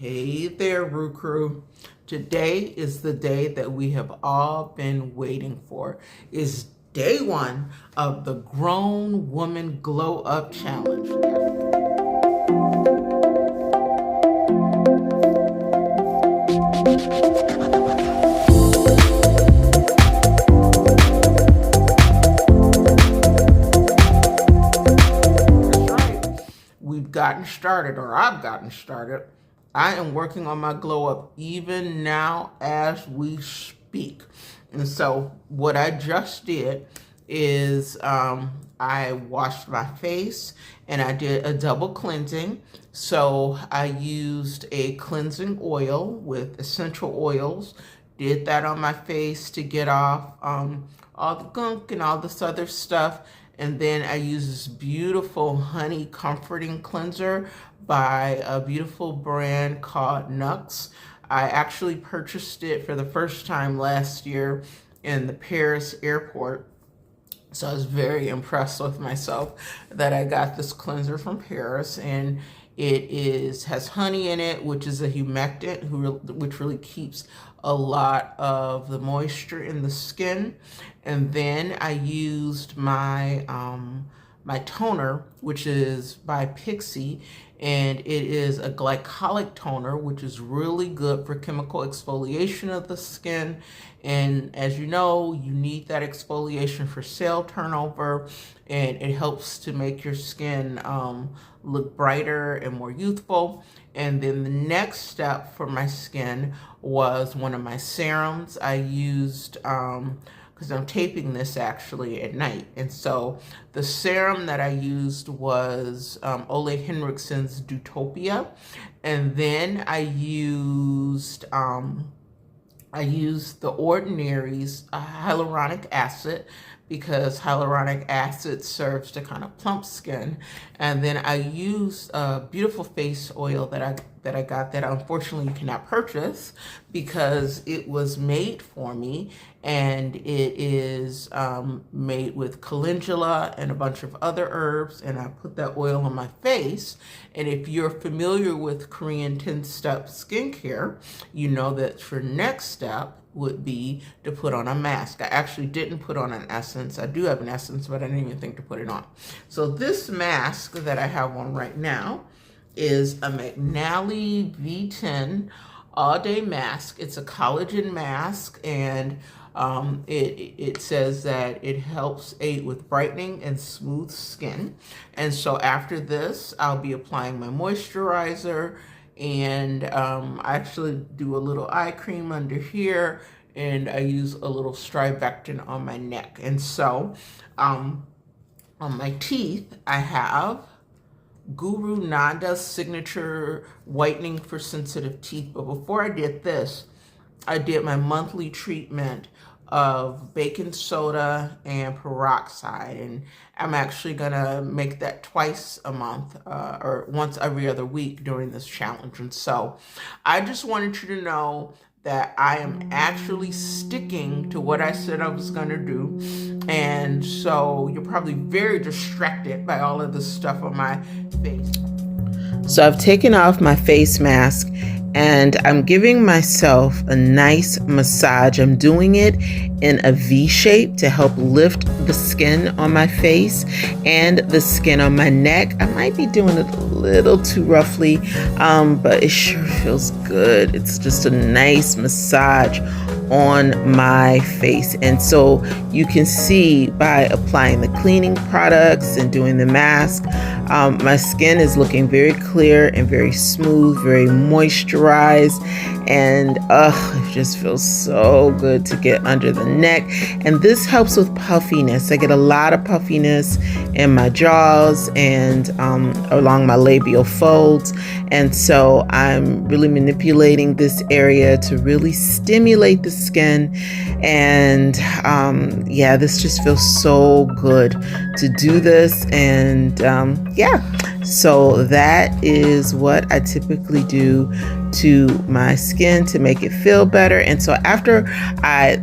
Hey there, Roo Crew. Today is the day that we have all been waiting for. It's day one of the Grown Woman Glow Up Challenge. That's right. We've gotten started, or I've gotten started. I am working on my glow up even now as we speak. And so what I just did is I washed my face and I did a double cleansing. So I used a cleansing oil with essential oils, did that on my face to get off all the gunk and all this other stuff. And then I used this beautiful honey comforting cleanser by a beautiful brand called Nux. I actually purchased it for the first time last year in the Paris airport. So I was very impressed with myself that I got this cleanser from Paris, and it has honey in it, which is a humectant, which really keeps a lot of the moisture in the skin. And then I used my my toner, which is by Pixie, and it is a glycolic toner, which is really good for chemical exfoliation of the skin. And as you know, you need that exfoliation for cell turnover, and it helps to make your skin look brighter and more youthful. And then the next step for my skin was one of my serums. I used because I'm taping this actually at night. And so the serum that I used was Ole Henriksen's Dutopia. And then I used The Ordinary's hyaluronic acid, because hyaluronic acid serves to kind of plump skin. And then I used a beautiful face oil that I got that unfortunately you cannot purchase because it was made for me, and it is made with calendula and a bunch of other herbs, and I put that oil on my face. And if you're familiar with Korean 10-step skincare, you know that your next step would be to put on a mask. I actually didn't put on an essence. I do have an essence, but I didn't even think to put it on. So this mask that I have on right now is a McNally V10 all-day mask. It's a collagen mask, and it says that it helps aid with brightening and smooth skin. And so after this, I'll be applying my moisturizer, and I actually do a little eye cream under here, and I use a little strivectin on my neck. And so on my teeth, I have Guru Nanda's signature whitening for sensitive teeth. But before I did this, I did my monthly treatment of baking soda and peroxide, and I'm actually gonna make that twice a month or once every other week during this challenge. And so I just wanted you to know that I am actually sticking to what I said I was gonna do. And so you're probably very distracted by all of this stuff on my face. So I've taken off my face mask, and I'm giving myself a nice massage. I'm doing it in a V shape to help lift the skin on my face and the skin on my neck. I might be doing it a little too roughly, but it sure feels good. It's just a nice massage on my face. And so you can see by applying the cleaning products and doing the mask, my skin is looking very clear and very smooth, very moisturized, and it just feels so good to get under the neck. And this helps with puffiness. I get a lot of puffiness in my jaws and along my labial folds, and so I'm really manipulating this area to really stimulate the skin. And yeah, this just feels so good to do this. And yeah, so that is what I typically do to my skin to make it feel better. And so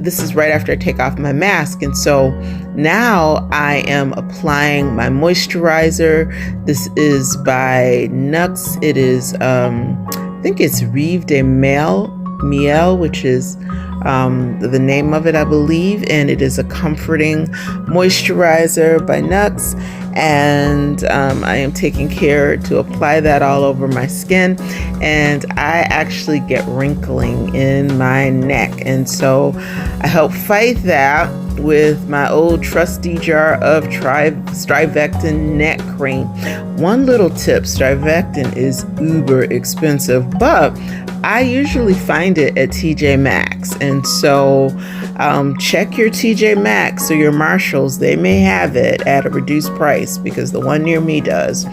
this is right after I take off my mask, and so now I am applying my moisturizer. This is by Nux. It is think it's Rive de Miel, which is the name of it, I believe, and it is a comforting moisturizer by Nux. And I am taking care to apply that all over my skin, and I actually get wrinkling in my neck, and so I help fight that with my old trusty jar of Strivectin neck cream. One little tip: Strivectin is uber expensive, but I usually find it at TJ Maxx, and so check your TJ Maxx or your Marshalls. They may have it at a reduced price because the one near me does.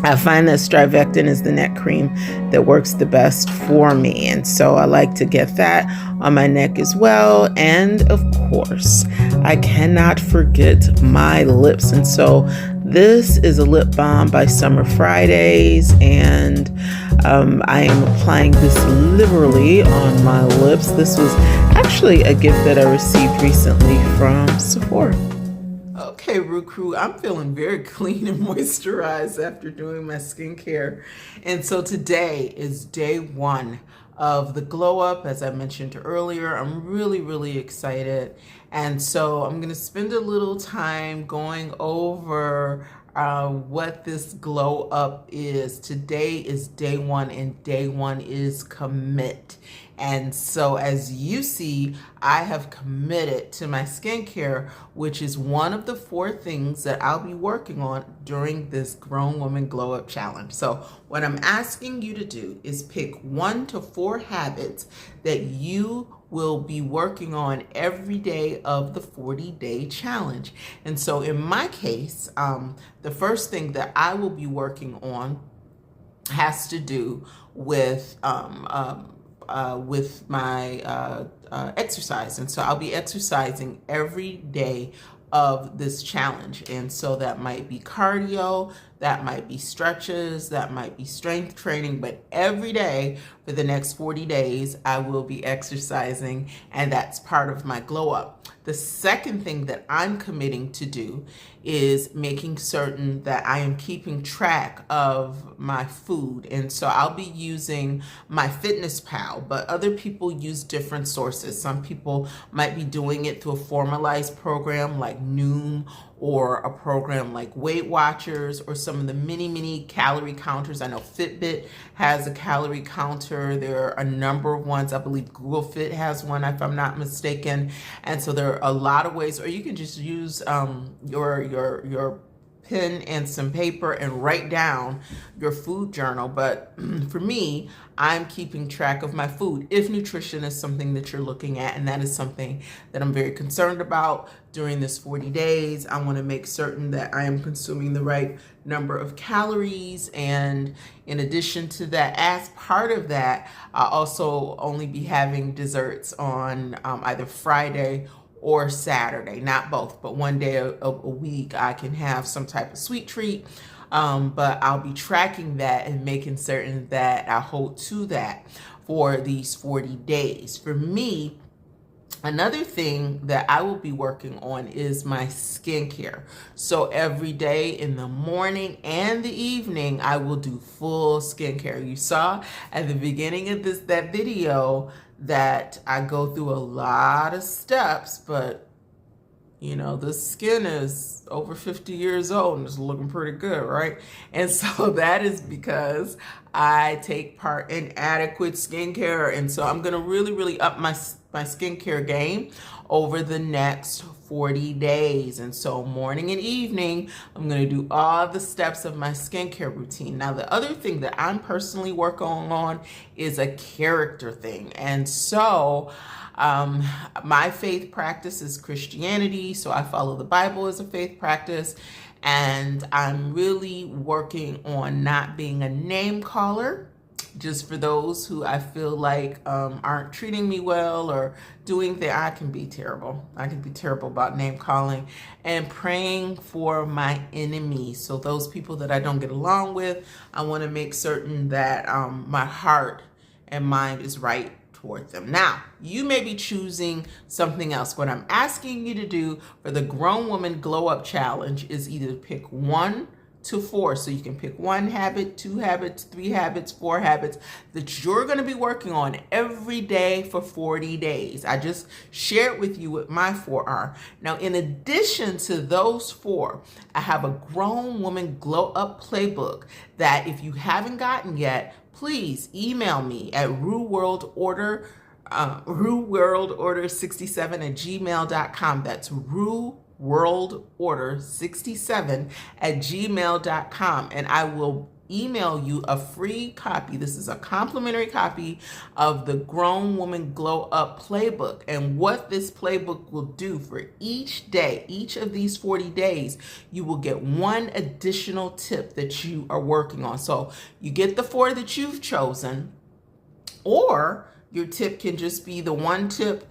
I find that Strivectin is the neck cream that works the best for me, and so I like to get that on my neck as well. And of course, I cannot forget my lips, and so this is a lip balm by Summer Fridays, and I am applying this liberally on my lips. This was actually a gift that I received recently from Sephora. Okay, Rue Crew, I'm feeling very clean and moisturized after doing my skincare. And so today is day one of the glow up. As I mentioned earlier, I'm really excited. And so I'm going to spend a little time going over what this glow up is. Today is day one, and day one is commit. And so as you see, I have committed to my skincare, which is one of the 4 things that I'll be working on during this Grown Woman Glow Up Challenge. So what I'm asking you to do is pick 1 to 4 habits that you will be working on every day of the 40-day challenge. And so in my case, the first thing that I will be working on has to do with my exercise. And so I'll be exercising every day of this challenge. And so that might be cardio, that might be stretches, that might be strength training, but every day for the next 40 days, I will be exercising, and that's part of my glow up. The second thing that I'm committing to do is making certain that I am keeping track of my food. And so I'll be using my MyFitnessPal, but other people use different sources. Some people might be doing it through a formalized program like Noom, or a program like Weight Watchers, or some of the mini calorie counters. I know Fitbit has a calorie counter. There are a number of ones. I believe Google Fit has one, if I'm not mistaken. And so there are a lot of ways, or you can just use your pen and some paper and write down your food journal. But for me, I'm keeping track of my food if nutrition is something that you're looking at, and that is something that I'm very concerned about during this 40 days. I want to make certain that I am consuming the right number of calories, and in addition to that, as part of that, I'll also only be having desserts on either Friday or Saturday, not both, but one day a week I can have some type of sweet treat. But I'll be tracking that and making certain that I hold to that for these 40 days. For me, another thing that I will be working on is my skincare. So every day in the morning and the evening, I will do full skincare. You saw at the beginning of that video that I go through a lot of steps, but you know, the skin is over 50 years old and it's looking pretty good, right? And so that is because I take part in adequate skincare. And so I'm going to really up my skincare game over the next 40 days. And so morning and evening, I'm going to do all the steps of my skincare routine. Now, the other thing that I'm personally working on is a character thing. And so my faith practice is Christianity, so I follow the Bible as a faith practice, and I'm really working on not being a name caller, just for those who I feel like aren't treating me well or doing things. I can be terrible. I can be terrible about name calling, and praying for my enemies. So those people that I don't get along with, I want to make certain that my heart and mind is right toward them. Now, you may be choosing something else. What I'm asking you to do for the Grown Woman Glow Up Challenge is either pick 1 to 4. So you can pick 1 habit, 2 habits, 3 habits, 4 habits that you're going to be working on every day for 40 days. I just shared with you what my 4 are. Now, in addition to those 4, I have a grown woman glow up playbook that if you haven't gotten yet, please email me at rueworldorder67@gmail.com. That's rueworldorder67@gmail.com, and I will email you a free copy. This is a complimentary copy of the Grown Woman Glow Up Playbook. And what this playbook will do for each day, each of these 40 days, you will get 1 additional tip that you are working on. So you get the 4 that you've chosen, or your tip can just be the 1 tip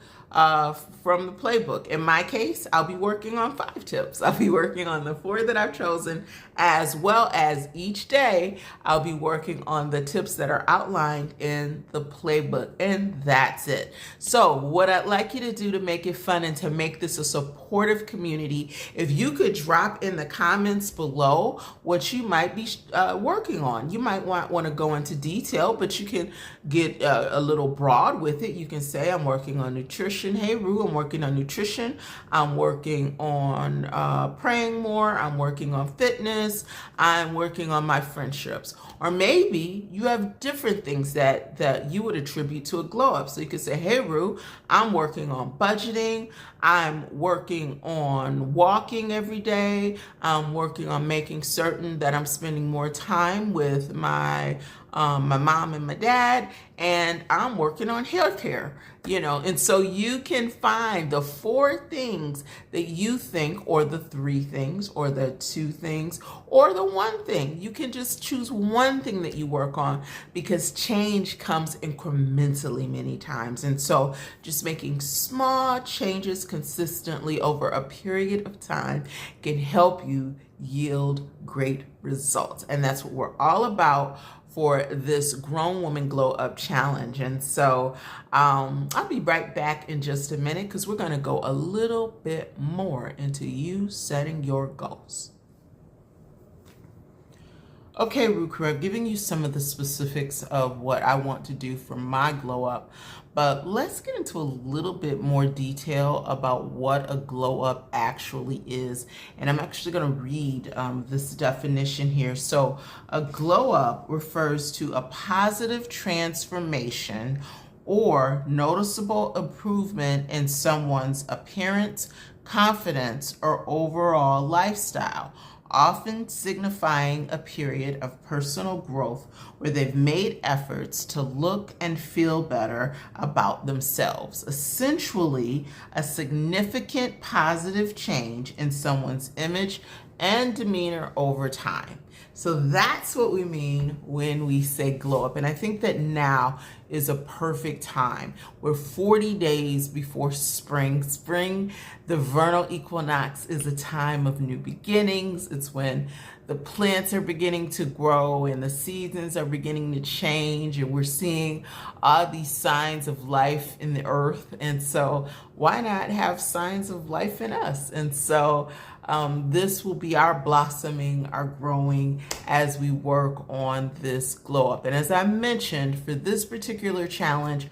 from the playbook. In my case, I'll be working on 5 tips. I'll be working on the 4 that I've chosen, as well as each day I'll be working on the tips that are outlined in the playbook, and that's it. So what I'd like you to do to make it fun and to make this a supportive community, if you could drop in the comments below what you might be working on. You might want to go into detail, but you can get a little broad with it. You can say, I'm working on nutrition. Hey, Rue, I'm working on nutrition. I'm working on praying more. I'm working on fitness. I'm working on my friendships. Or maybe you have different things that you would attribute to a glow up. So you could say, hey, Rue, I'm working on budgeting. I'm working on walking every day. I'm working on making certain that I'm spending more time with my mom and my dad, and I'm working on hair care, and so you can find the 4 things that you think, or the 3 things, or the 2 things, or the 1 thing. You can just choose 1 thing that you work on, because change comes incrementally many times. And so just making small changes consistently over a period of time can help you yield great results. And that's what we're all about for this Grown Woman Glow Up Challenge. And so I'll be right back in just a minute, because we're going to go a little bit more into you setting your goals. Okay, Rue Crew, I'm giving you some of the specifics of what I want to do for my glow up, but let's get into a little bit more detail about what a glow up actually is. And I'm actually going to read this definition here. So a glow up refers to a positive transformation or noticeable improvement in someone's appearance, confidence, or overall lifestyle, often signifying a period of personal growth where they've made efforts to look and feel better about themselves. Essentially, a significant positive change in someone's image and demeanor over time. So that's what we mean when we say glow up. And I think that now is a perfect time. We're 40 days before spring. Spring, the vernal equinox, is a time of new beginnings. It's when the plants are beginning to grow and the seasons are beginning to change, and we're seeing all these signs of life in the earth. And so why not have signs of life in us? And so this will be our blossoming, our growing, as we work on this glow up. And as I mentioned, for this particular challenge,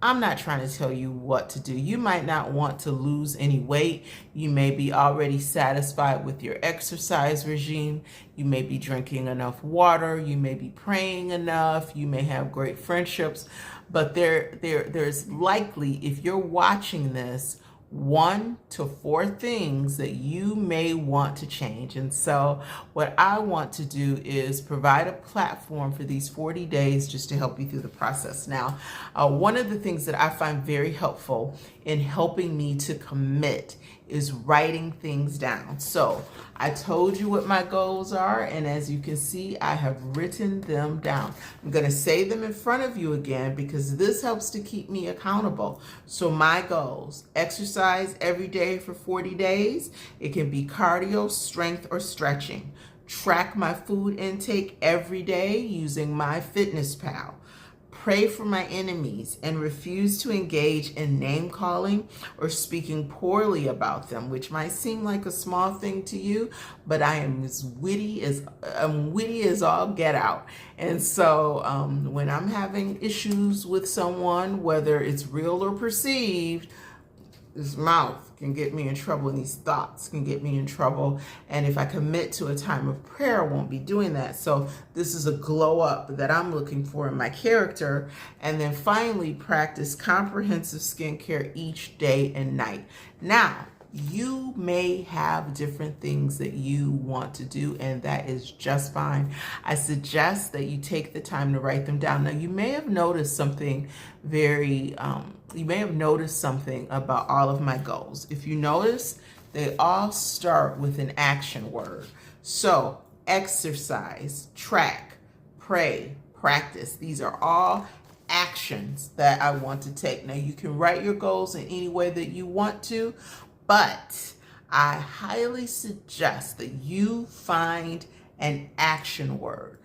I'm not trying to tell you what to do. You might not want to lose any weight. You may be already satisfied with your exercise regime. You may be drinking enough water. You may be praying enough. You may have great friendships. But there's likely, if you're watching this, 1 to 4 things that you may want to change. And so what I want to do is provide a platform for these 40 days just to help you through the process. Now, one of the things that I find very helpful in helping me to commit is writing things down. So I told you what my goals are, and as you can see, I have written them down. I'm going to say them in front of you again because this helps to keep me accountable. So my goals: exercise every day for 40 days. It can be cardio, strength, or stretching. Track my food intake every day using MyFitnessPal. pray for my enemies, and refuse to engage in name calling or speaking poorly about them, which might seem like a small thing to you, but I am as witty as all get out. And so when I'm having issues with someone, whether it's real or perceived, this mouth can get me in trouble, and these thoughts can get me in trouble. And if I commit to a time of prayer, I won't be doing that. So this is a glow up that I'm looking for in my character. And then finally, practice comprehensive skincare each day and night. Now, you may have different things that you want to do, and that is just fine. I suggest that you take the time to write them down. Now, you may have noticed something about all of my goals. If you notice, they all start with an action word. So, exercise, track, pray, practice. These are all actions that I want to take. Now, you can write your goals in any way that you want to, but I highly suggest that you find an action word.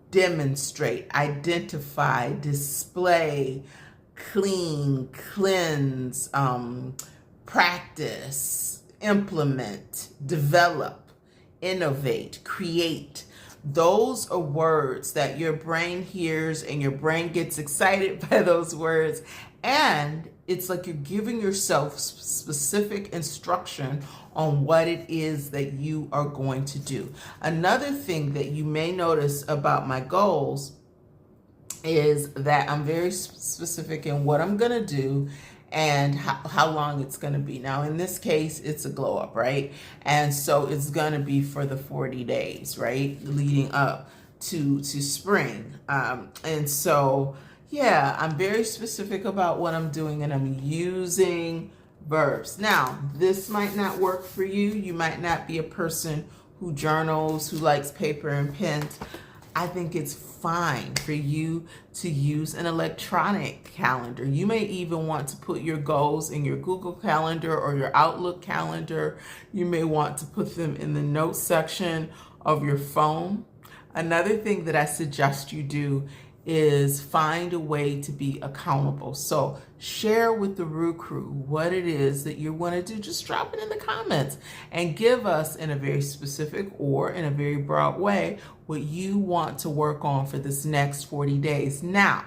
Demonstrate, identify, display, clean, cleanse, practice, implement, develop, innovate, create. Those are words that your brain hears, and your brain gets excited by those words. And it's like you're giving yourself specific instruction on what it is that you are going to do. Another thing that you may notice about my goals is that I'm very specific in what I'm going to do and how long it's going to be. Now, in this case, it's a glow up, right? And so it's going to be for the 40 days, right? Leading up to spring. And so, yeah, I'm very specific about what I'm doing, and I'm using verbs. Now, this might not work for you. You might not be a person who journals, who likes paper and pens. I think it's fine for you to use an electronic calendar. You may even want to put your goals in your Google Calendar or your Outlook calendar. You may want to put them in the notes section of your phone. Another thing that I suggest you do is find a way to be accountable. So share with the Rue Crew what it is that you want to do. Just drop it in the comments and give us, in a very specific or in a very broad way, what you want to work on for this next 40 days. Now,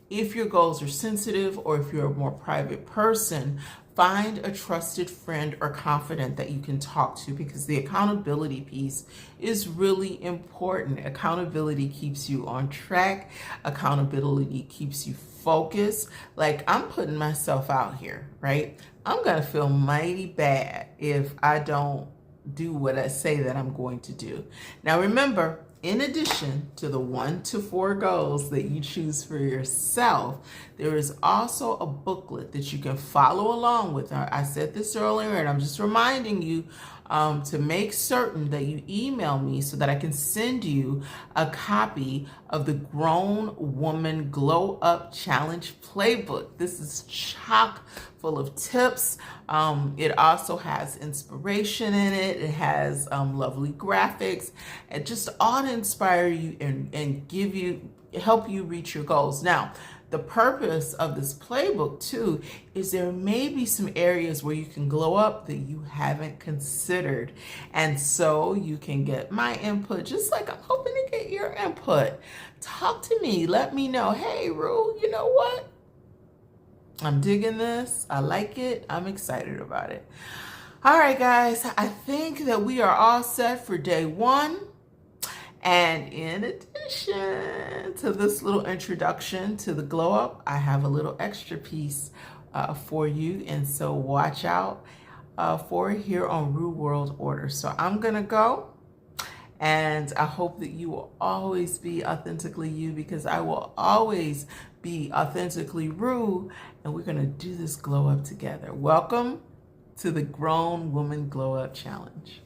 if your goals are sensitive, or if you're a more private person, find a trusted friend or confidant that you can talk to, because the accountability piece is really important. Accountability keeps you on track. Accountability keeps you focused. Like, I'm putting myself out here, right? I'm going to feel mighty bad if I don't do what I say that I'm going to do. Now, remember, in addition to the 1 to 4 goals that you choose for yourself, there is also a booklet that you can follow along with. I said this earlier, and I'm just reminding you to make certain that you email me so that I can send you a copy of the Grown Woman Glow Up Challenge Playbook. This is chock full of tips. It also has inspiration in it. It has lovely graphics, and just all to inspire you and help you reach your goals. Now, the purpose of this playbook too is there may be some areas where you can glow up that you haven't considered. And so you can get my input, just like I'm hoping to get your input. Talk to me, let me know, hey, Rue, you know what? I'm digging this. I like it. I'm excited about it. All right, guys, I think that we are all set for day 1. And in addition to this little introduction to the glow up, I have a little extra piece for you. And so watch out for it here on Rue World Order. So I'm going to go. And I hope that you will always be authentically you, because I will always be authentically Rue. And we're going to do this glow up together. Welcome to the Grown Woman Glow Up Challenge.